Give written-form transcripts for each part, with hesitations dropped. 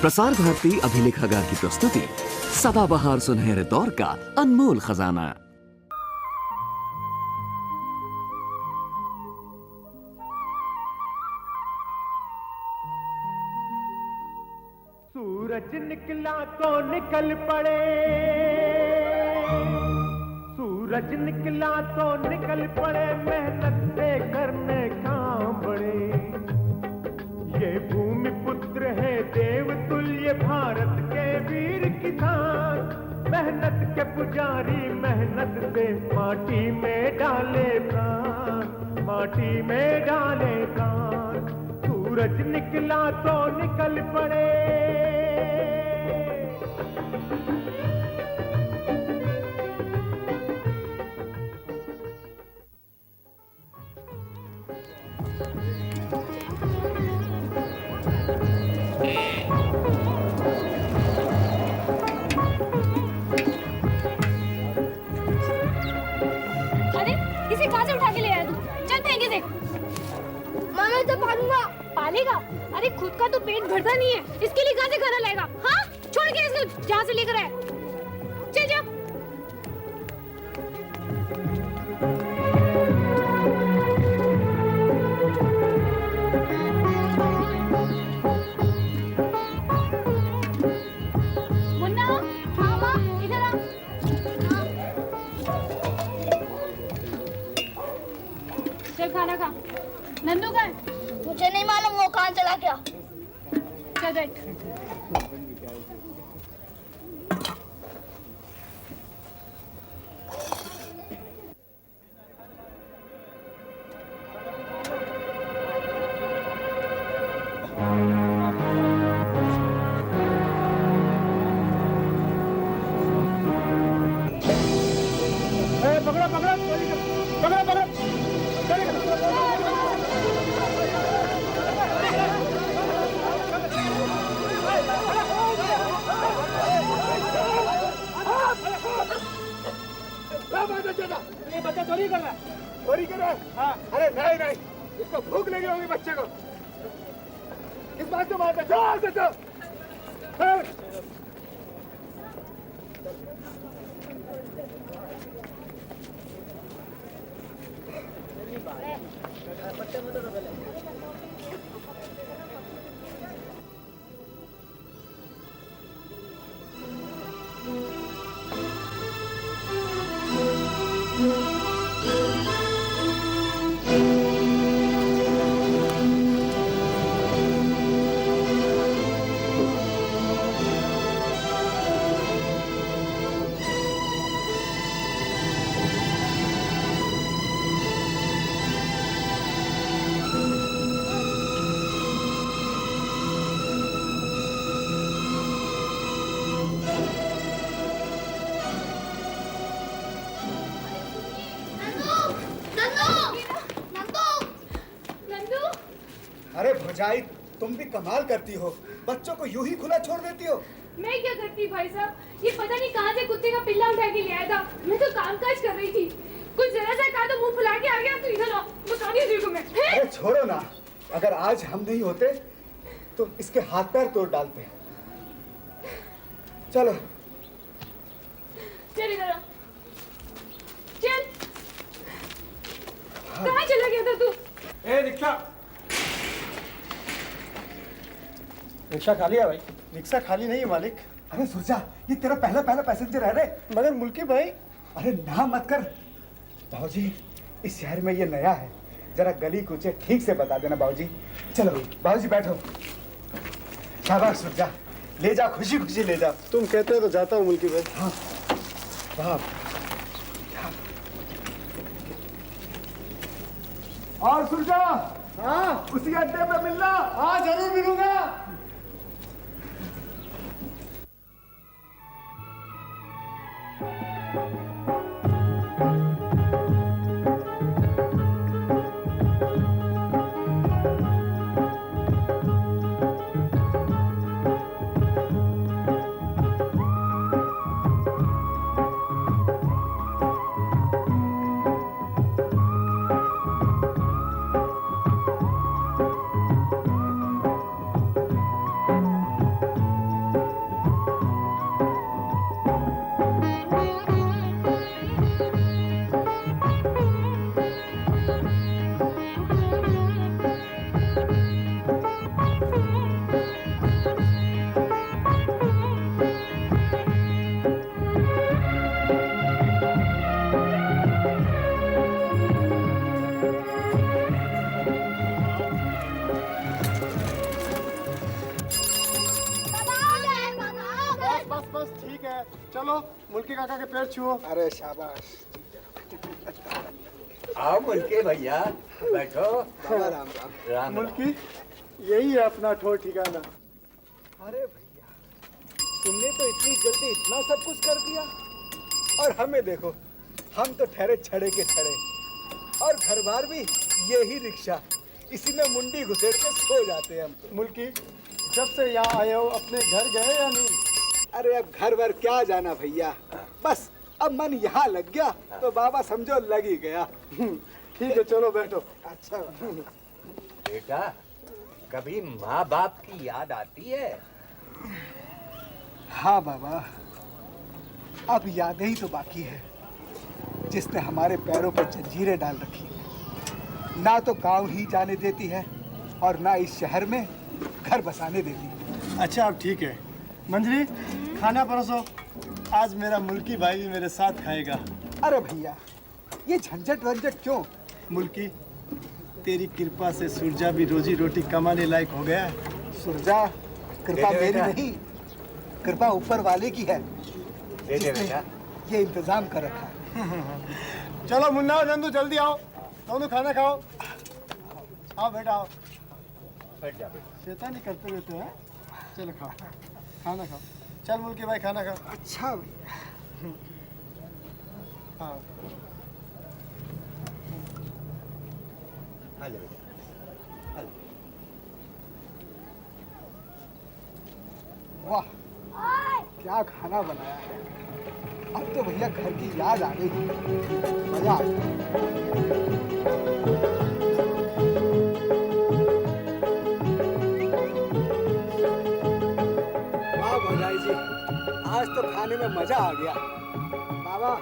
प्रसार भारती अभिलेखागार की प्रस्तुति सदाबहार सुनहरे दौर का अनमोल खजाना। सूरज निकला तो निकल पड़े, सूरज निकला तो निकल पड़े, मेहनत से करने काम बड़े। ये भूमि पुत्र है देवतुल्य भारत के वीर किसान, मेहनत के पुजारी मेहनत से माटी में डाले प्राण, माटी में डाले प्राण। सूरज निकला तो निकल पड़े। पालेगा? अरे खुद का तो पेट भरता नहीं है, इसके लिए कहाँ से खाना लाएगा? हाँ, छोड़ के इसको जहाँ से लेकर आए। चल जा। मुन्ना, मामा, इधर आ। चल खाना खा। नंदू का? मुझे नहीं मालूम वो कहाँ चला गया। चल बैठ। पकड़ो पकड़ो पकड़ो पकड़ो। ये बच्चा चोरी कर रहा है। चोरी कर रहा है? हाँ। अरे नहीं नहीं, इसको भूख लगी होगी बच्चे को। इस बात को मारते चलो। अरे भौजाई, तुम भी कमाल करती हो, बच्चों को यूं ही खुला छोड़ देती हो। मैं क्या करती भाई साहब, ये पता नहीं कहाँ से कुत्ते का पिल्ला उठा के ले आया था। मैं तो कामकाज कर रही थी, कुछ जरा सा कहा तो मुंह फुला के आ गया। तो इधर आओ, बता दिया तेरे को मैं। अरे छोड़ो ना, अगर आज हम नहीं होते तो इसके हाथ पैर तोड़ डालते। चलो चल इधर आ, चल। कहाँ चला गया था तू? ए रिक्शा, रिक्शा खाली है भाई। रिक्शा खाली नहीं है मालिक। अरे सोचा ये तेरा पहला पैसेंजर है रे। मगर मुल्की भाई। अरे ना मत कर बाबूजी, इस शहर में ये नया है, जरा गली कूचे ठीक से बता देना बाबूजी। चलो बाबूजी बैठो। शाबाश सुरजा, ले जाओ, खुशी खुशी ले जाओ। तुम कहते हो तो जाता हूँ मुल्की भाई। हाँ हाँ। और सुरजा, हाँ उसी अड्डे पे मिलना। हाँ जरूर मिलूंगा। चलो मुल्की काका के पैर छुओ। अरे शाबाश। आओ मुल्की भैया, बैठो। बाबा राम राम। राम मुल्की यही है अपना ठोर ठिकाना। अरे भैया, तुमने तो इतनी जल्दी इतना सब कुछ कर दिया, और हमें देखो, हम तो ठहरे छड़े के छड़े, और घर बार भी यही रिक्शा, इसी में मुंडी घुसेड़ के सो जाते हैं हम तो। मुल्की जब से यहाँ आए हो अपने घर गए या नहीं? अरे अब घर वर क्या जाना भैया, बस अब मन यहाँ लग गया तो बाबा समझो लग ही गया। ठीक है चलो बैठो। अच्छा बेटा, कभी माँ बाप की याद आती है? हाँ बाबा, अब यादें ही तो बाकी है, जिसने हमारे पैरों पर जंजीरें डाल रखी है। ना तो गांव ही जाने देती है और ना इस शहर में घर बसाने देती। अच्छा अब ठीक है। मंजरी खाना परोसो, आज मेरा मुल्की भाई भी मेरे साथ खाएगा। अरे भैया, ये झंझट वंझट क्यों? मुल्की तेरी कृपा से सुरजा भी रोजी रोटी कमाने लायक हो गया है। सुरजा, कृपा दे दे मेरी बेटा। नहीं, कृपा ऊपर वाले की है, दे दे जिसने बेटा। ये इंतजाम कर रखा है। चलो मुन्ना और नंदू जल्दी आओ, दोनों खाना खाओ। आओ बेटा आओ, बैठ जा बेटा। शैतानी करते रहते हैं। चलो खाओ, खाना खाओ। चल मुल्की भाई खाना खाओ। अच्छा भैया, हाँ आ जा बेटा। वाह क्या खाना बनाया है। अब तो भैया घर की याद आ गई, मजा आ गया। वाह भौजाई जी, आज तो खाने में मजा आ गया। बाबा,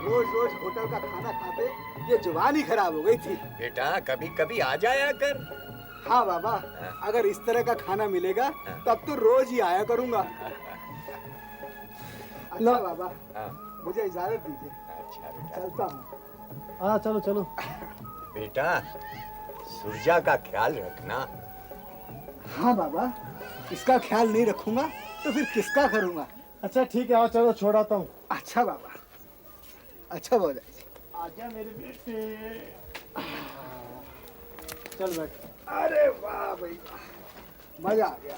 रोज रोज होटल का खाना खाते ये जुबान ही खराब हो गई थी। बेटा कभी कभी आ जाया कर। हाँ बाबा, अगर इस तरह का खाना मिलेगा तब तो रोज ही आया करूंगा। अच्छा बाबा, हाँ, मुझे इजाजत दीजिए, अच्छा बेटा। चलता हूँ। हाँ चलो चलो। बेटा सुरजा का ख्याल रखना। हाँ बाबा, इसका ख्याल नहीं रखूंगा तो फिर किसका करूंगा? अच्छा ठीक है, आओ चलो छोड़ाता हूँ। अच्छा बाबा, अच्छा भौजाई जी। आजा मेरे बेटे। चल बैठ। अरे वाह भाई वाह, मजा आ गया।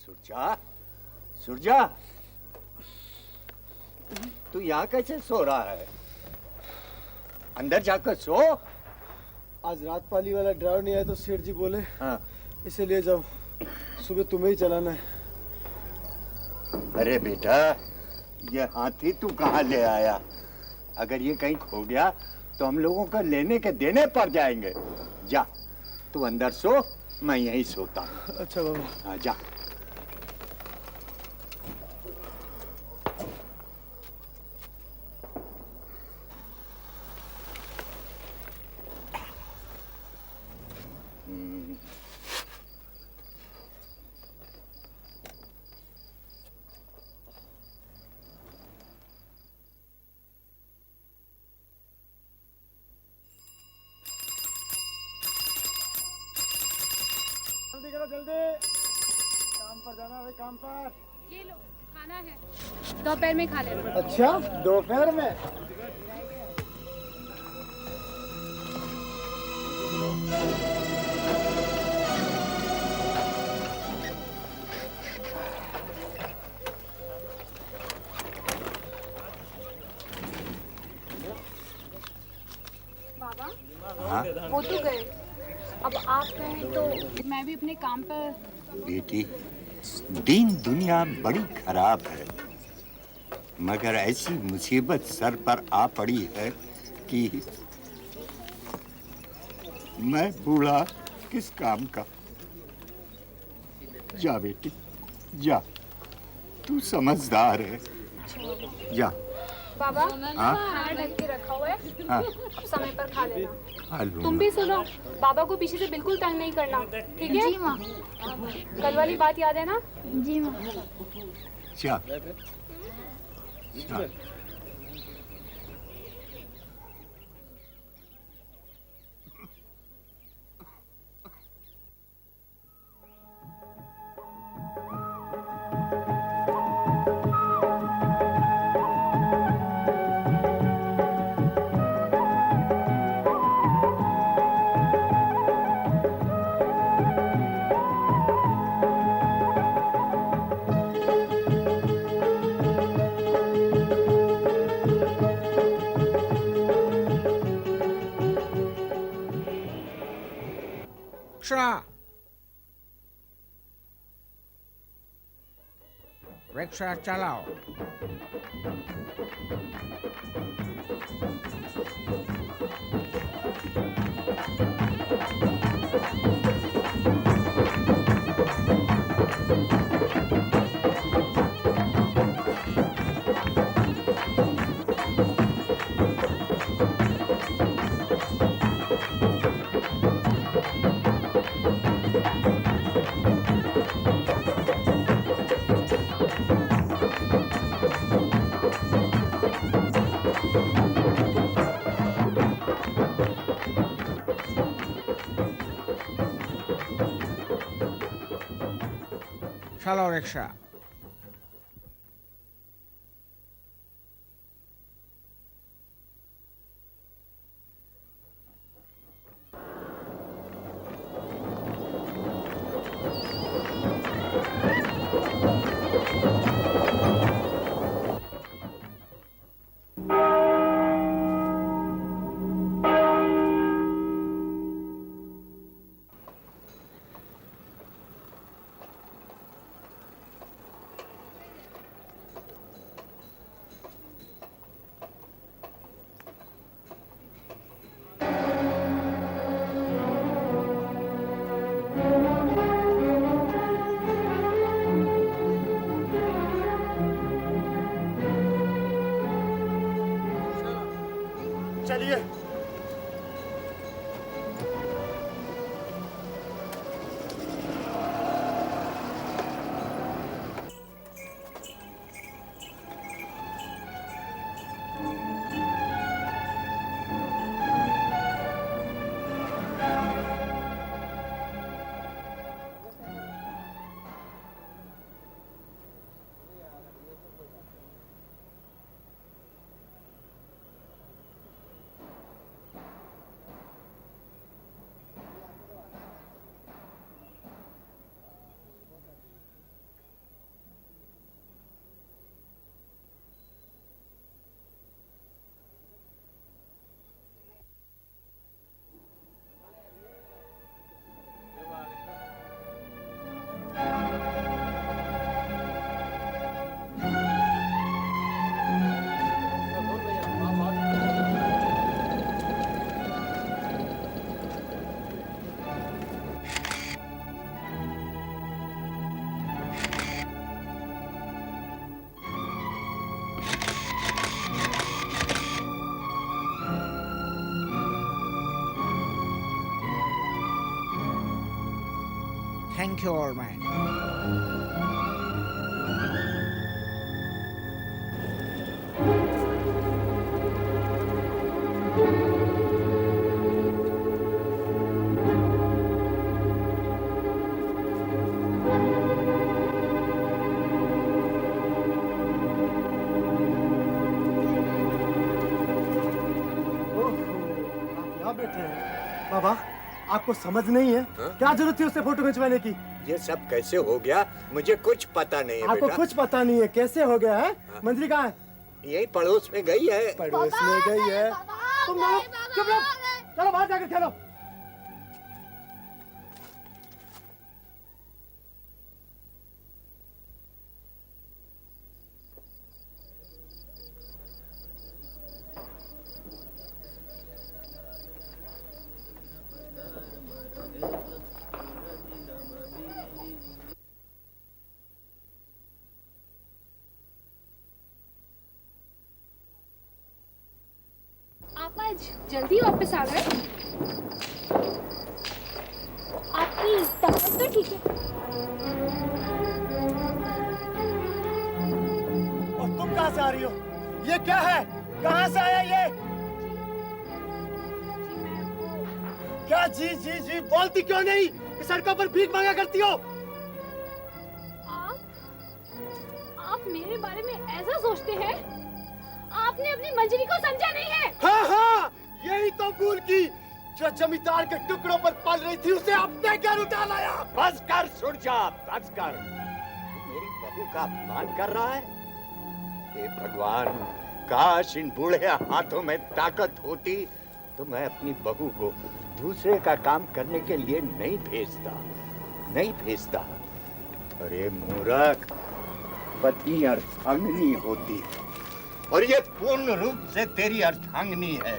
सुरजा, सुरजा, तू यहाँ कैसे सो रहा है? अंदर जाकर सो। आज रात पाली वाला ड्राइवर नहीं आया तो सेठ जी बोले हाँ। इसे ले जाओ, सुबह तुम्हें ही चलाना है। अरे बेटा, ये हाथी तू कहाँ ले आया? अगर ये कहीं खो गया तो हम लोगों को लेने के देने पड़ जाएंगे। जा, तू अंदर सो, मैं यहीं सोता हूँ। अच्छा बाबा। हाँ, जा। जल्दी करो जल्दी, काम पर जाना भाई, काम पर। ये लो, खाना है, दोपहर में खा लेना। अच्छा, दोपहर में? बाबा, हाँ वो तो गए, अब आप कहें तो मैं भी अपने काम पर। बेटी, दीन दुनिया बड़ी खराब है, मगर ऐसी मुसीबत सर पर आ पड़ी है कि मैं बूढ़ा किस काम का। जा बेटी, जा, तू समझदार है, जा। बाबा, हाँ? खाना ढक के रखा हुआ है, हाँ, अब समय पर खा लेना। खा लूंगा। तुम भी सुनो, बाबा को पीछे से बिल्कुल तंग नहीं करना, ठीक है? जी माँ। कल वाली बात याद है ना? जी माँ। जा, जा। रिक्शा, रिक्शा चलाओ। चलो rickshaw. Thank you, old man. आप यहाँ बैठे हैं बाबा, आपको समझ नहीं है क्या जरूरत थी उससे फोटो खिंचवाने की? ये सब कैसे हो गया मुझे कुछ पता नहीं है आपको बेटा। कुछ पता नहीं है कैसे हो गया है? मंजरी कहाँ है? यही पड़ोस में गई है। पड़ोस में गई है। तुम लोग चुप रहो, चलो बाहर जाकर खेलो। आप आज जल्दी वापस आ गए। आपकी तबीयत तो ठीक है? और तुम कहाँ से आ रही हो? ये क्या है? कहाँ से आया ये? क्या जी जी जी बोलती क्यों नहीं? इस सड़कों पर भीख मांगा करती हो? आप मेरे बारे में ऐसा सोचते हैं? आपने अपनी मंजरी को समझा नहीं है। हाँ हाँ, यही तो भूल की। जो जमींदार के टुकड़ों पर पल रही थी उसे अपने घर उठा लाया। बस कर सुरजा, बस कर। तू मेरी बहू का अपमान कर रहा है? हे भगवान, काश इन बूढ़े हाथों में ताकत होती तो मैं अपनी बहू को दूसरे का काम करने के लिए नहीं भेजता। अरे मूर्ख, पत्नी अर्धांगिनी होती और ये पूर्ण रूप से तेरी अर्धांगिनी है,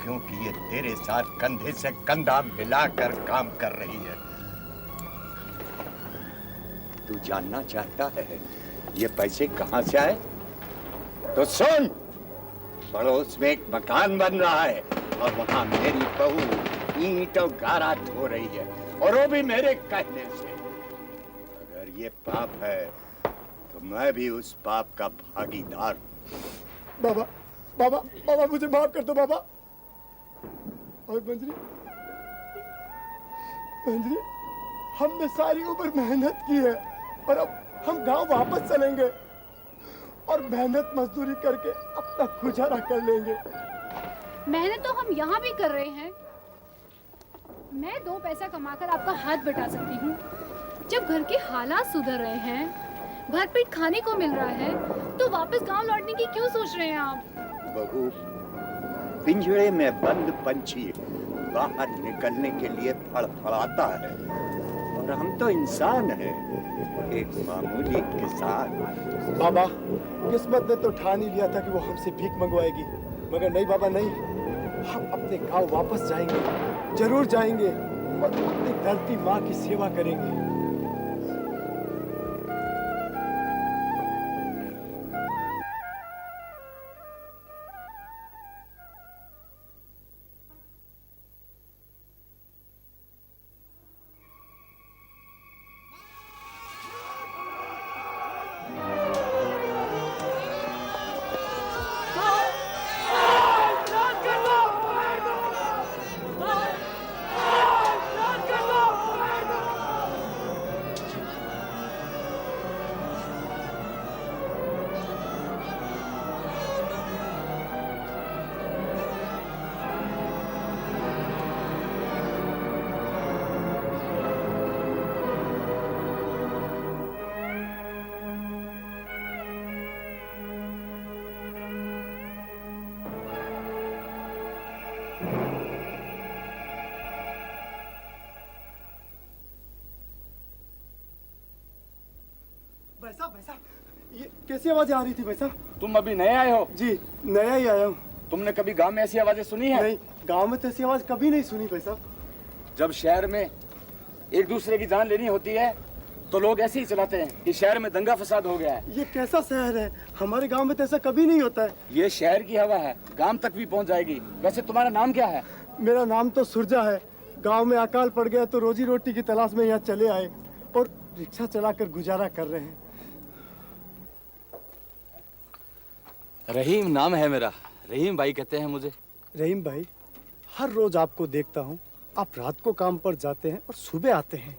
क्योंकि ये तेरे साथ कंधे से कंधा मिलाकर काम कर रही है। तू जानना चाहता है ये पैसे कहाँ से आए? तो सुन, पड़ोस में एक मकान बन रहा है और वहाँ मेरी बहू ईंट और गारा धो रही है, और वो भी मेरे कहने से। अगर ये पाप है तो मैं भी उस पाप का भागीदार हूँ। बाबा बाबा बाबा मुझे माफ कर दो बाबा। और मंजरी, हमने सारी उम्र मेहनत की है और अब हम गांव वापस चलेंगे और मेहनत मजदूरी करके अपना गुजारा कर लेंगे। मेहनत तो हम यहाँ भी कर रहे हैं। मैं 2 पैसा कमाकर आपका हाथ बटा सकती हूँ। जब घर के हालात सुधर रहे हैं, भरपेट खाने को मिल रहा है, तो वापस गांव लौटने की क्यों सोच रहे हैं आप? बहू, पिंजरे में बंद पंछी बाहर निकलने के लिए फड़फड़ाता है, और हम तो इंसान हैं, एक मामूली किसान। बाबा, किस्मत ने तो ठान ही लिया था कि वो हमसे भीख मंगवाएगी, मगर नहीं बाबा नहीं, हम अपने गांव वापस जाएंगे, जरूर जाएंगे और अपनी धरती माँ की सेवा करेंगे। भाई साहब, ये कैसी आवाजें आ रही थी भाई साहब? तुम अभी नए आए हो? जी, नया ही आया हूँ। तुमने कभी गांव में ऐसी आवाजें सुनी है? नहीं, गांव में तो ऐसी आवाज कभी नहीं सुनी भाई साहब। जब शहर में एक दूसरे की जान लेनी होती है तो लोग ऐसे ही चलाते हैं कि शहर में दंगा फसाद हो गया है। ये कैसा शहर है? हमारे गांव में तो ऐसा कभी नहीं होता है। ये शहर की हवा है, गांव तक भी पहुंच जाएगी। वैसे तुम्हारा नाम क्या है? मेरा नाम तो सुरजा है, गांव में अकाल पड़ गया तो रोजी रोटी की तलाश में यहाँ चले आए और रिक्शा चलाकर गुजारा कर रहे हैं। रहीम नाम है मेरा, रहीम भाई कहते हैं मुझे। रहीम भाई, हर रोज आपको देखता हूँ, आप रात को काम पर जाते हैं और सुबह आते हैं,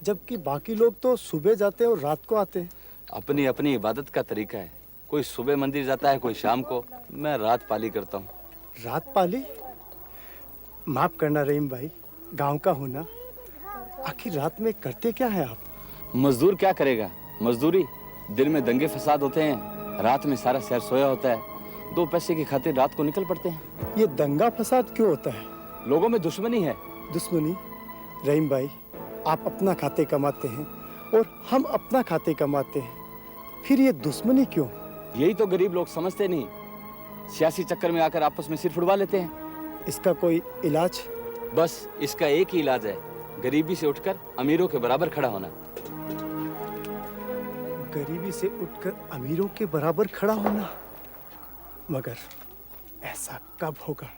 जबकि बाकी लोग तो सुबह जाते हैं और रात को आते हैं। अपनी अपनी इबादत का तरीका है, कोई सुबह मंदिर जाता है, कोई शाम को। मैं रात पाली करता हूँ। रात पाली? माफ करना रहीम भाई, गांव का होना। आखिर रात में करते क्या है आप? मजदूर क्या करेगा, मजदूरी। दिन में दंगे फसाद होते हैं, रात में सारा शहर सोया होता है। 2 पैसे की खातिर रात को निकल पड़ते हैं। ये दंगा फसाद क्यों होता है? लोगों में दुश्मनी है। दुश्मनी? रहीम भाई, आप अपना खाते कमाते हैं और हम अपना खाते कमाते हैं, फिर ये दुश्मनी क्यों? यही तो गरीब लोग समझते नहीं, सियासी चक्कर में आकर आपस में सिर फुड़वा लेते हैं। इसका कोई इलाज? बस इसका एक ही इलाज है, गरीबी से उठकर अमीरों के बराबर खड़ा होना। गरीबी से उठकर अमीरों के बराबर खड़ा होना? मगर ऐसा कब होगा?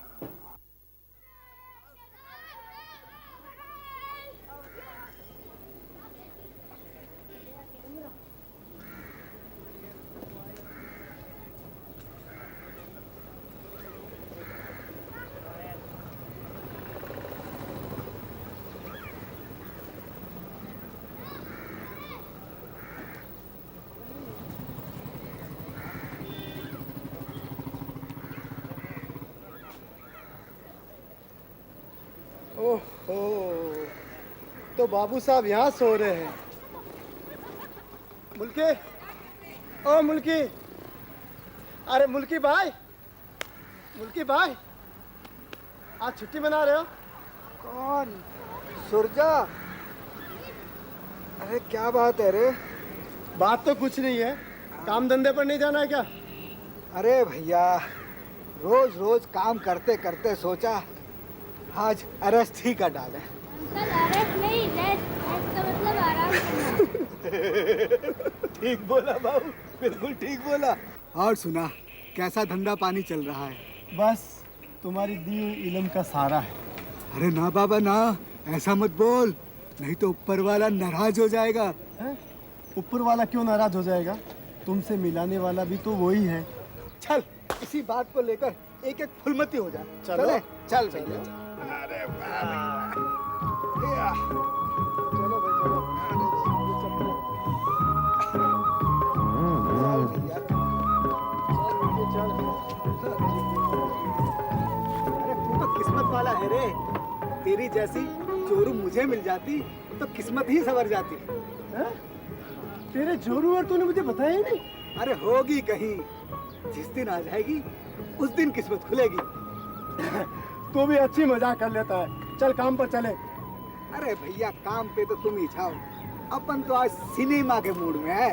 ओहो, तो बाबू साहब यहाँ सो रहे हैं। मुल्की, ओ मुल्की, अरे मुल्की भाई, मुल्की भाई, आज छुट्टी मना रहे हो? कौन? सुरजा? अरे क्या बात है रे? बात तो कुछ नहीं है, काम धंधे पर नहीं जाना है क्या? अरे भैया, रोज रोज काम करते करते सोचा आज अरेस्ट ही कर डाले। अंकल अरेस्ट नहीं, रेस्ट का मतलब आराम करना। ठीक बोला बाबू, बिल्कुल ठीक बोला। और सुना, कैसा धंधा पानी चल रहा है? बस तुम्हारी दी हुई इल्म का सहारा है। अरे ना बाबा ना, ऐसा मत बोल, नहीं तो ऊपर वाला नाराज हो जाएगा। हैं? ऊपर वाला क्यों नाराज हो जाएगा? तुमसे मिलाने वाला भी तो वही है। चल, इसी बात को लेकर एक एक फुलमती हो जाए। चलो। चले? चल भैया। अरे चलो भाई चलो। अरे तू तो किस्मत वाला है रे, तेरी जैसी जोरू मुझे मिल जाती तो किस्मत ही संवर जाती। हैं? तेरे जोरू और तूने मुझे बताया ही नहीं। अरे होगी कहीं, जिस दिन आ जाएगी उस दिन किस्मत खुलेगी। तू भी अच्छी मजाक कर लेता है। चल काम पर चले। अरे भैया, काम पे तो तुम ही जाओ, अपन तो आज सिनेमा के मूड में है।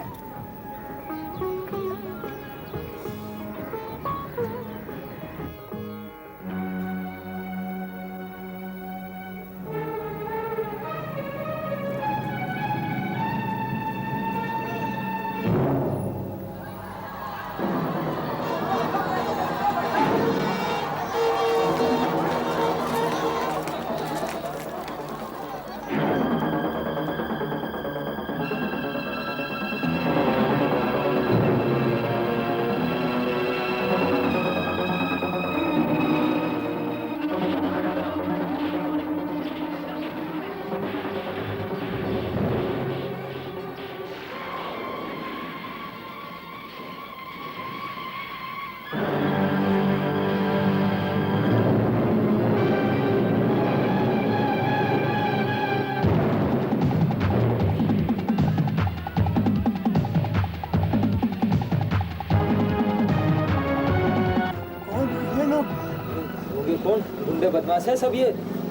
कौन गुंडे बदमाश है सब ये,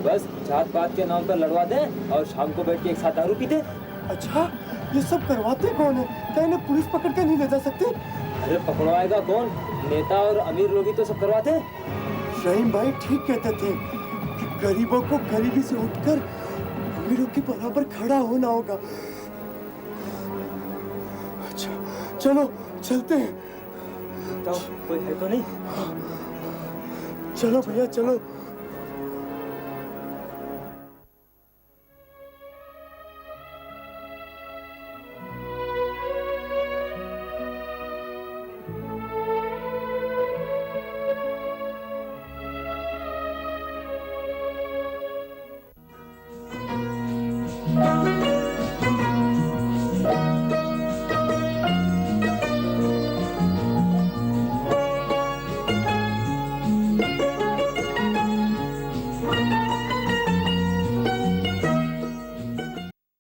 बस जात पात के नाम पर लड़वा दें और शाम को बैठ के एक साथ दारू पीते। अच्छा, ये सब करवाते कौन है? क्या इन्हें पुलिस पकड़ के नहीं ले जा सकती? अरे पकड़वाएगा कौन, नेता और अमीर लोग ही तो सब करवाते हैं। रहीम भाई ठीक कहते थे कि गरीबों को गरीबी से उठकर अमीरों के बराबर खड़ा होना होगा। अच्छा चलो चलते हैं। तो कोई है तो नहीं? चलो भैया चलो। है।